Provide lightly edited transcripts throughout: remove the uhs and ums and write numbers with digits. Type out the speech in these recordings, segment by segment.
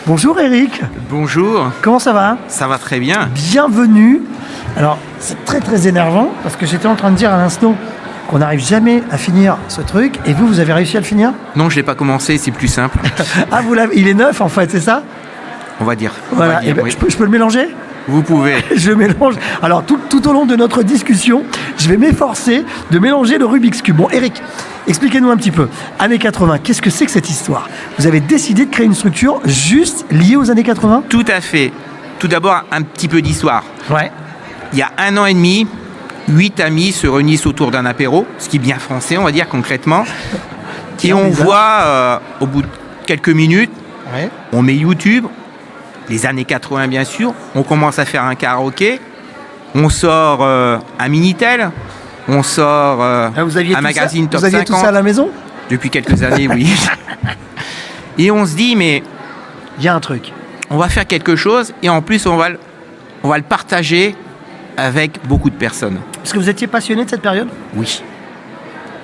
Bonjour Eric. Bonjour. Comment ça va? Ça va très bien. Bienvenue. Alors, c'est très énervant parce que j'étais en train de dire à l'instant qu'on n'arrive jamais à finir ce truc et vous avez réussi à le finir? Non, je l'ai pas commencé, c'est plus simple. Ah, il est neuf en fait, c'est ça? On va dire. Voilà. Oui. Je peux le mélanger? Vous pouvez. Je mélange. Alors, tout au long de notre discussion, je vais m'efforcer de mélanger le Rubik's Cube. Bon, Eric, expliquez-nous un petit peu. Années 80, qu'est-ce que c'est que cette histoire? Vous avez décidé de créer une structure juste liée aux années 80? Tout à fait. Tout d'abord, un petit peu d'histoire. Ouais. Il y a 1 an et demi, 8 amis se réunissent autour d'un apéro, ce qui est bien français, on va dire concrètement. Et on voit, au bout de quelques minutes, on met YouTube, les années 80 bien sûr, on commence à faire un karaoké, on sort un Minitel, on sort un magazine Top 50. Vous aviez tout ça à la maison? Depuis quelques années, oui. Et on se dit, mais il y a un truc. On va faire quelque chose et en plus, on va le partager avec beaucoup de personnes. Parce que vous étiez passionné de cette période? Oui.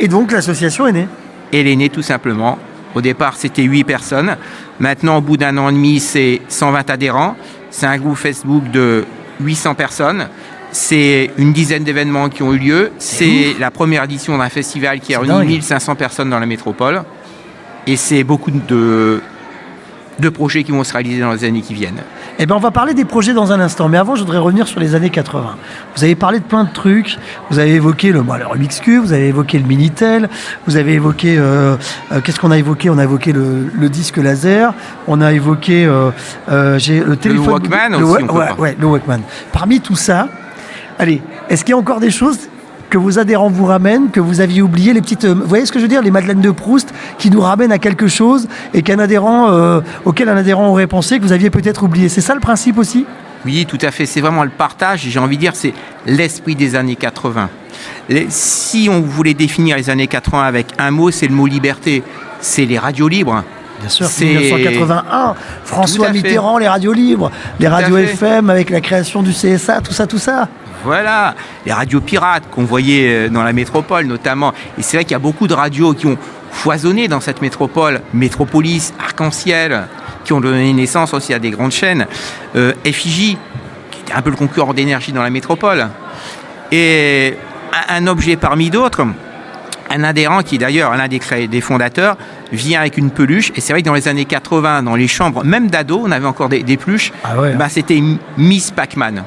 Et donc, l'association est née? Elle est née tout simplement. Au départ, c'était 8 personnes. Maintenant, au bout d'1 an et demi, c'est 120 adhérents. C'est un groupe Facebook de 800 personnes. C'est une dizaine d'événements qui ont eu lieu. C'est la première édition d'un festival qui a réuni 1500 personnes dans la métropole. Et c'est beaucoup de projets qui vont se réaliser dans les années qui viennent. Eh bien, on va parler des projets dans un instant. Mais avant, je voudrais revenir sur les années 80. Vous avez parlé de plein de trucs. Vous avez évoqué le Rubik's Cube, vous avez évoqué le Minitel, vous avez évoqué... qu'est-ce qu'on a évoqué? On a évoqué le disque laser, on a évoqué le téléphone... Le Walkman aussi, le Walkman. Parmi tout ça, allez, est-ce qu'il y a encore des choses que vos adhérents vous ramènent, que vous aviez oublié, les petites... vous voyez ce que je veux dire? Les Madeleines de Proust qui nous ramènent à quelque chose et auquel un adhérent aurait pensé que vous aviez peut-être oublié. C'est ça le principe aussi? Oui, tout à fait. C'est vraiment le partage. J'ai envie de dire, c'est l'esprit des années 80. Si on voulait définir les années 80 avec un mot, c'est le mot liberté. C'est les radios libres. Bien sûr, c'est 1981, François Mitterrand, les radios libres, les radios FM avec la création du CSA, tout ça. Voilà, les radios pirates qu'on voyait dans la métropole notamment. Et c'est vrai qu'il y a beaucoup de radios qui ont foisonné dans cette métropole, Métropolis, Arc-en-Ciel, qui ont donné naissance aussi à des grandes chaînes. FJ, qui était un peu le concurrent d'énergie dans la métropole. Et un objet parmi d'autres, un adhérent qui est d'ailleurs l'un des fondateurs, vient avec une peluche. Et c'est vrai que dans les années 80, dans les chambres, même d'ados, on avait encore des peluches. C'était Miss Pac-Man.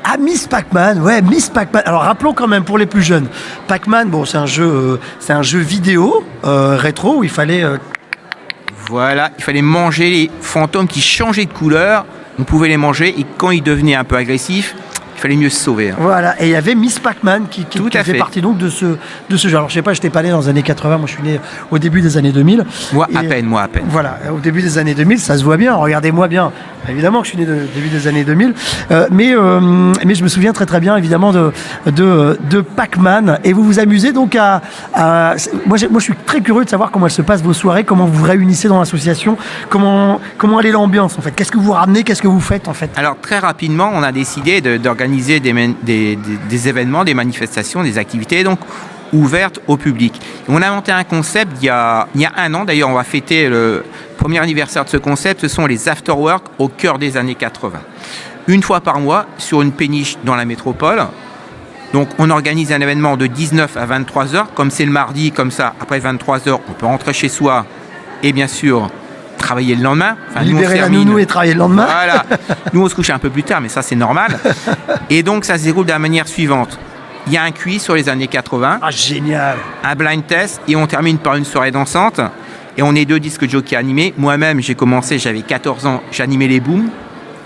Ah, Miss Pac-Man, Miss Pac-Man. Alors rappelons quand même pour les plus jeunes, Pac-Man, c'est un jeu vidéo rétro où il fallait... Voilà, il fallait manger les fantômes qui changeaient de couleur. On pouvait les manger et quand ils devenaient un peu agressifs, il fallait mieux se sauver. Voilà, et il y avait Miss Pac-Man qui faisait partie donc de ce jeu. Alors je sais pas, je n'étais pas né dans les années 80, moi je suis né au début des années 2000. Moi à peine. Voilà, au début des années 2000, ça se voit bien, regardez-moi bien. Évidemment que je suis né au début des années 2000, mais je me souviens très bien évidemment de Pac-Man. Et vous vous amusez donc moi je suis très curieux de savoir comment elles se passent vos soirées, comment vous vous réunissez dans l'association, comment elle est l'ambiance en fait. Qu'est-ce que vous ramenez, qu'est-ce que vous faites en fait? Alors très rapidement, on a décidé d'organiser des événements, des manifestations, des activités donc ouvertes au public. Et on a monté un concept il y a 1 an, d'ailleurs on va fêter le premier anniversaire de ce concept, ce sont les after-work au cœur des années 80. Une fois par mois, sur une péniche dans la métropole. Donc on organise un événement de 19 à 23 heures, comme c'est le mardi, comme ça, après 23 heures, on peut rentrer chez soi et bien sûr travailler le lendemain. Libérer la nounou et travailler le lendemain. Voilà. Nous, on se couche un peu plus tard, mais ça, c'est normal. Et donc, ça se déroule de la manière suivante. Il y a un quiz sur les années 80. Ah, génial. Un blind test et on termine par une soirée dansante. Et on est 2 disques jockeys animés. Moi-même, j'ai commencé, j'avais 14 ans, j'animais les booms,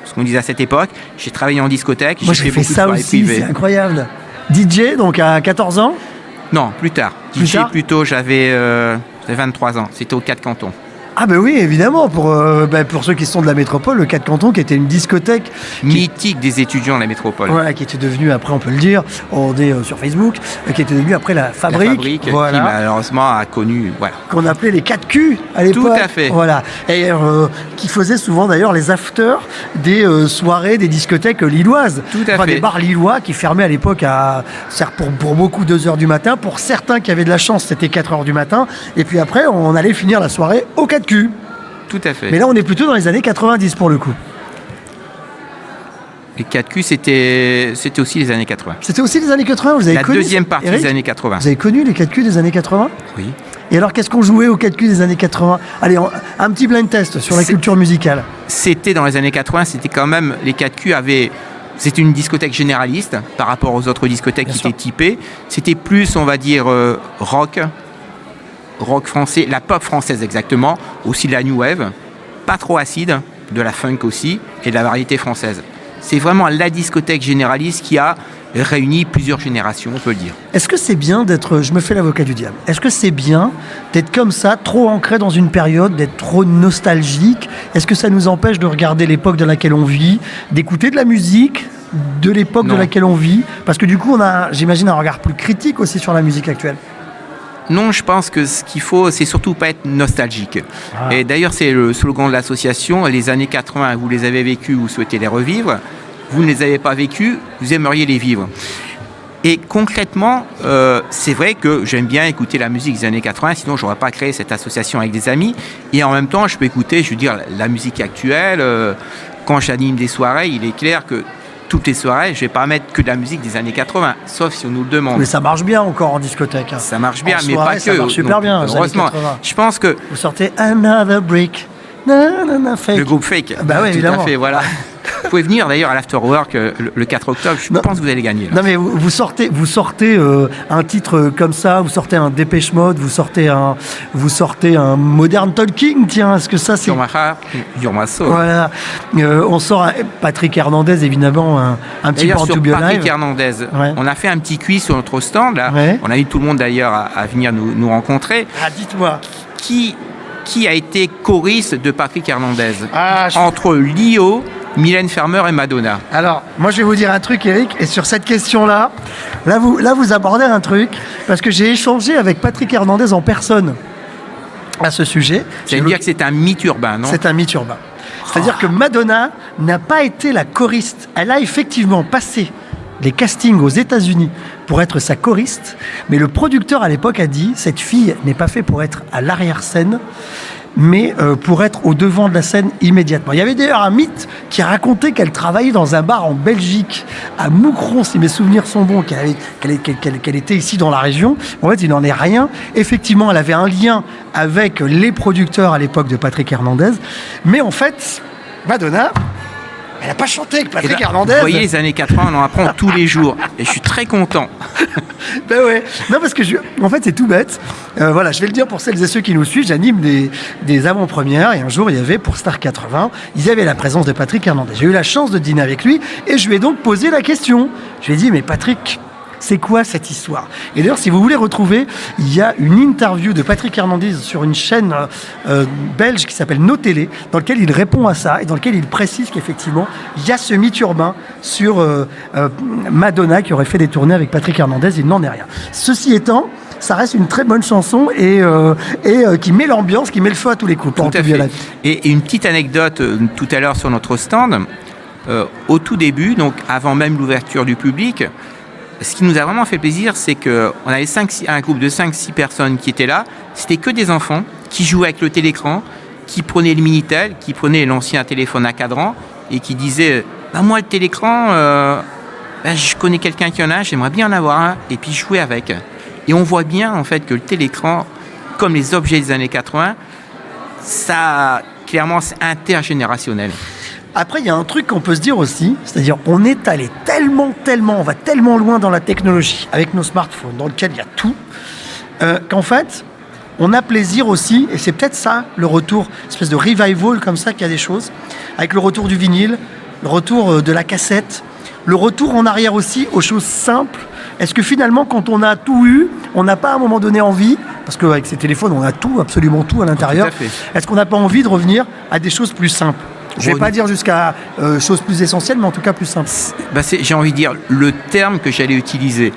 ce qu'on disait à cette époque. J'ai travaillé en discothèque. Moi, j'ai fait ça aussi, c'est incroyable. DJ, donc à 14 ans? Non, plus tard. DJ, plutôt, j'avais 23 ans. C'était aux 4 cantons. Ah ben oui, évidemment, pour ceux qui sont de la métropole, le 4 Cantons qui était une discothèque mythique des étudiants de la métropole. Voilà, qui était devenue après, on peut le dire, on est sur Facebook, qui était devenue après la Fabrique, voilà, qui malheureusement a connu, voilà, qu'on appelait les 4 Q à l'époque. Tout à fait. Voilà, et qui faisait souvent d'ailleurs les afters des soirées, des discothèques lilloises. Tout à fait. Des bars lillois qui fermaient à l'époque à pour beaucoup 2h du matin. Pour certains qui avaient de la chance, c'était 4h du matin. Et puis après, on allait finir la soirée au 4 Q. Tout à fait. Mais là, on est plutôt dans les années 90 pour le coup. Les 4Q, c'était aussi les années 80. C'était aussi les années 80, vous avez connu la deuxième partie Eric, des années 80. Vous avez connu les 4Q des années 80 ? Oui. Et alors, qu'est-ce qu'on jouait aux 4Q des années 80 ? Allez, un petit blind test sur la culture musicale. C'était dans les années 80, c'était quand même, les 4Q avaient... C'était une discothèque généraliste par rapport aux autres discothèques qui étaient typées. C'était plus, on va dire, rock français, la pop française exactement, aussi de la new wave, pas trop acide, de la funk aussi, et de la variété française. C'est vraiment la discothèque généraliste qui a réuni plusieurs générations, on peut le dire. Est-ce que c'est bien d'être, je me fais l'avocat du diable, est-ce que c'est bien d'être comme ça, trop ancré dans une période, d'être trop nostalgique ? Est-ce que ça nous empêche de regarder l'époque dans laquelle on vit, d'écouter de la musique de l'époque de laquelle on vit ? Parce que du coup, on a, j'imagine, un regard plus critique aussi sur la musique actuelle. Non, je pense que ce qu'il faut, c'est surtout pas être nostalgique. Ah. Et d'ailleurs, c'est le slogan de l'association. Les années 80, vous les avez vécues, vous souhaitez les revivre. Vous ne les avez pas vécues, vous aimeriez les vivre. Et concrètement, c'est vrai que j'aime bien écouter la musique des années 80, sinon je n'aurais pas créé cette association avec des amis. Et en même temps, je peux écouter, je veux dire, la musique actuelle. Quand j'anime des soirées, il est clair que toutes les soirées, je ne vais pas mettre que de la musique des années 80, sauf si on nous le demande. Mais ça marche bien encore en discothèque. Hein. Ça marche bien, en mais soirée, pas ça que. Marche super bien. Heureusement, je pense que... Vous sortez Another Brick. Fake. Le groupe Fake. Bah oui, évidemment. Tout à fait, voilà. Vous pouvez venir d'ailleurs à l'Afterwork le 4 octobre, je pense que vous allez gagner. Là. Non mais vous sortez un titre comme ça, vous sortez un Dépêche Mode, vous sortez un Modern Talking, tiens, est-ce que ça c'est... Sur ma soul. Voilà, on sort Patrick Hernandez évidemment, un petit Born to Be Alive. Patrick Hernandez, on a fait un petit quiz sur notre stand, là. Ouais. On a eu tout le monde d'ailleurs à venir nous rencontrer. Ah, dites-moi. Qui a été choriste de Patrick Hernandez entre Lio, Mylène Farmer et Madonna? Alors, moi je vais vous dire un truc, Eric, et sur cette question-là, vous abordez un truc, parce que j'ai échangé avec Patrick Hernandez en personne à ce sujet. Ça veut dire que c'est un mythe urbain, non? C'est un mythe urbain. C'est-à-dire que Madonna n'a pas été la choriste. Elle a effectivement passé les castings aux États-Unis pour être sa choriste, mais le producteur à l'époque a dit cette fille n'est pas faite pour être à l'arrière-scène, mais pour être au devant de la scène immédiatement. Il y avait d'ailleurs un mythe qui racontait qu'elle travaillait dans un bar en Belgique, à Moucron, si mes souvenirs sont bons, qu'elle était ici dans la région. En fait, il n'en est rien. Effectivement, elle avait un lien avec les producteurs à l'époque de Patrick Hernandez, mais en fait, Madonna... Elle n'a pas chanté avec Patrick Hernandez. Vous voyez, les années 80, on en apprend tous les jours. Et je suis très content. Ben ouais. Non, parce que en fait, c'est tout bête. Voilà, je vais le dire pour celles et ceux qui nous suivent. J'anime des avant-premières. Et un jour, il y avait, pour Star 80, ils avaient la présence de Patrick Hernandez. J'ai eu la chance de dîner avec lui. Et je lui ai donc posé la question. Je lui ai dit, mais Patrick... c'est quoi cette histoire? Et d'ailleurs, si vous voulez retrouver, il y a une interview de Patrick Hernandez sur une chaîne belge qui s'appelle No Télé, dans lequel il répond à ça et dans lequel il précise qu'effectivement, il y a ce mythe urbain sur Madonna qui aurait fait des tournées avec Patrick Hernandez. Il n'en est rien. Ceci étant, ça reste une très bonne chanson et qui met l'ambiance, qui met le feu à tous les coups. Tout à fait. Et une petite anecdote tout à l'heure sur notre stand. Au tout début, donc avant même l'ouverture du public, ce qui nous a vraiment fait plaisir, c'est qu'on avait un groupe de 5-6 personnes qui étaient là. C'était que des enfants qui jouaient avec le télécran, qui prenaient le Minitel, qui prenaient l'ancien téléphone à cadran et qui disaient moi, le télécran, je connais quelqu'un qui en a, j'aimerais bien en avoir un. Et puis jouer avec. Et on voit bien en fait que le télécran, comme les objets des années 80, ça, clairement, c'est intergénérationnel. Après, il y a un truc qu'on peut se dire aussi, c'est-à-dire on est allé tellement, on va tellement loin dans la technologie, avec nos smartphones, dans lequel il y a tout, qu'en fait, on a plaisir aussi, et c'est peut-être ça, le retour, espèce de revival comme ça qu'il y a des choses, avec le retour du vinyle, le retour de la cassette, le retour en arrière aussi aux choses simples. Est-ce que finalement, quand on a tout eu, on n'a pas à un moment donné envie parce qu'avec ces téléphones, on a tout, absolument tout à l'intérieur. Tout à fait. Est-ce qu'on n'a pas envie de revenir à des choses plus simples? Je ne vais pas dire jusqu'à choses plus essentielles, mais en tout cas plus simples. J'ai envie de dire le terme que j'allais utiliser.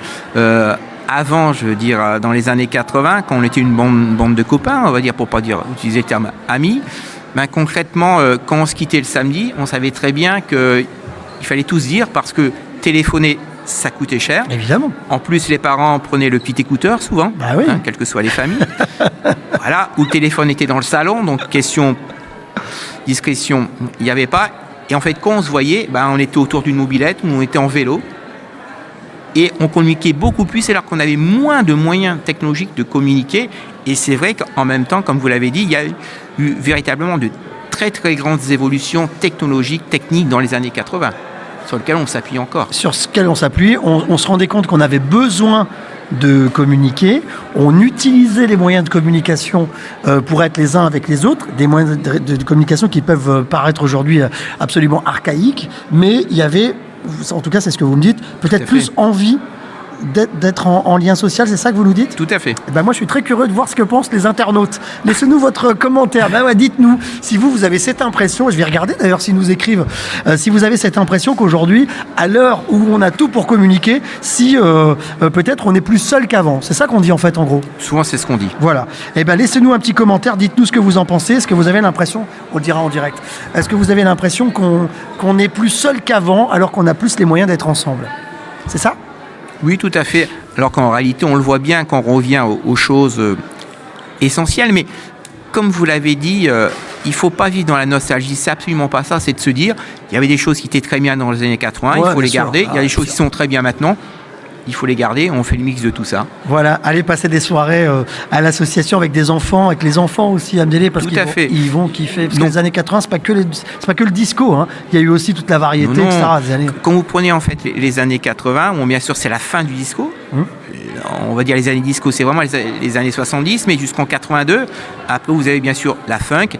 Avant, je veux dire, dans les années 80, quand on était une bande de copains, on va dire, pour pas dire utiliser le terme amis, concrètement, quand on se quittait le samedi, on savait très bien qu'il fallait tout se dire parce que téléphoner, ça coûtait cher. Évidemment. En plus, les parents prenaient le petit écouteur souvent, Bah oui. quelles que soient les familles. Voilà, où le téléphone était dans le salon, donc question discrétion, il n'y avait pas. Et en fait, quand on se voyait, on était autour d'une mobilette ou on était en vélo. Et on communiquait beaucoup plus alors qu'on avait moins de moyens technologiques de communiquer. Et c'est vrai qu'en même temps, comme vous l'avez dit, il y a eu véritablement de très très grandes évolutions technologiques, techniques dans les années 80, sur lesquelles on s'appuie encore. Sur ce on s'appuie, on se rendait compte qu'on avait besoin de communiquer, on utilisait les moyens de communication pour être les uns avec les autres, des moyens de communication qui peuvent paraître aujourd'hui absolument archaïques, mais il y avait, en tout cas c'est ce que vous me dites, peut-être plus envie d'être en lien social, c'est ça que vous nous dites? Tout à fait. Et moi je suis très curieux de voir ce que pensent les internautes. Laissez-nous votre commentaire. Dites-nous si vous avez cette impression, et je vais regarder d'ailleurs s'ils nous écrivent, si vous avez cette impression qu'aujourd'hui, à l'heure où on a tout pour communiquer, si peut-être on est plus seul qu'avant. C'est ça qu'on dit en fait en gros. Souvent c'est ce qu'on dit. Voilà. Laissez-nous un petit commentaire, dites-nous ce que vous en pensez. Est-ce que vous avez l'impression, on le dira en direct, est-ce que vous avez l'impression qu'on est plus seul qu'avant alors qu'on a plus les moyens d'être ensemble? C'est ça? Oui, tout à fait. Alors qu'en réalité, on le voit bien quand on revient aux choses essentielles. Mais comme vous l'avez dit, il ne faut pas vivre dans la nostalgie. C'est absolument pas ça. C'est de se dire, il y avait des choses qui étaient très bien dans les années 80, il faut les garder. Il y a des choses qui sont très bien maintenant, il faut les garder. On fait le mix de tout ça. Voilà, allez passer des soirées à l'association avec des enfants, avec les enfants aussi à Mdélé, parce qu'ils vont kiffer. Parce que les années 80, c'est pas que le disco. Hein. Il y a eu aussi toute la variété, etc. Des années. Quand vous prenez en fait les années 80, bien sûr c'est la fin du disco. On va dire les années disco, c'est vraiment les années 70, mais jusqu'en 82. Après, vous avez bien sûr la funk,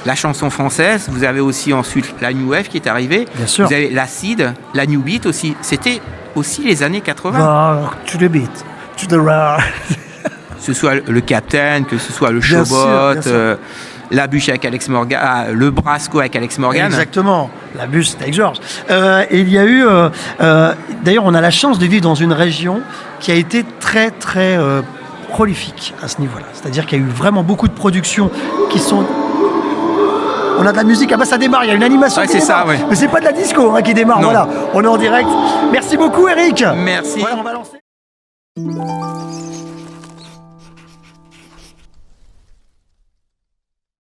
la chanson française. Vous avez aussi ensuite la new wave qui est arrivée. Bien sûr. Vous avez l'acid, la new beat aussi. C'était aussi les années 80. To the beat, to the rare. Que ce soit le Captain, que ce soit le Showbot, la bûche avec Alex Morgan, le Brasco avec Alex Morgan. Exactement, la bûche c'était avec Georges. Et il y a eu, d'ailleurs on a la chance de vivre dans une région qui a été très très prolifique à ce niveau-là. C'est-à-dire qu'il y a eu vraiment beaucoup de productions qui sont... On a de la musique, ça démarre, il y a une animation qui démarre. Ça, ouais. Mais c'est pas de la disco qui démarre, non. Voilà. On est en direct. Merci beaucoup Eric. Merci. Voilà, on va lancer.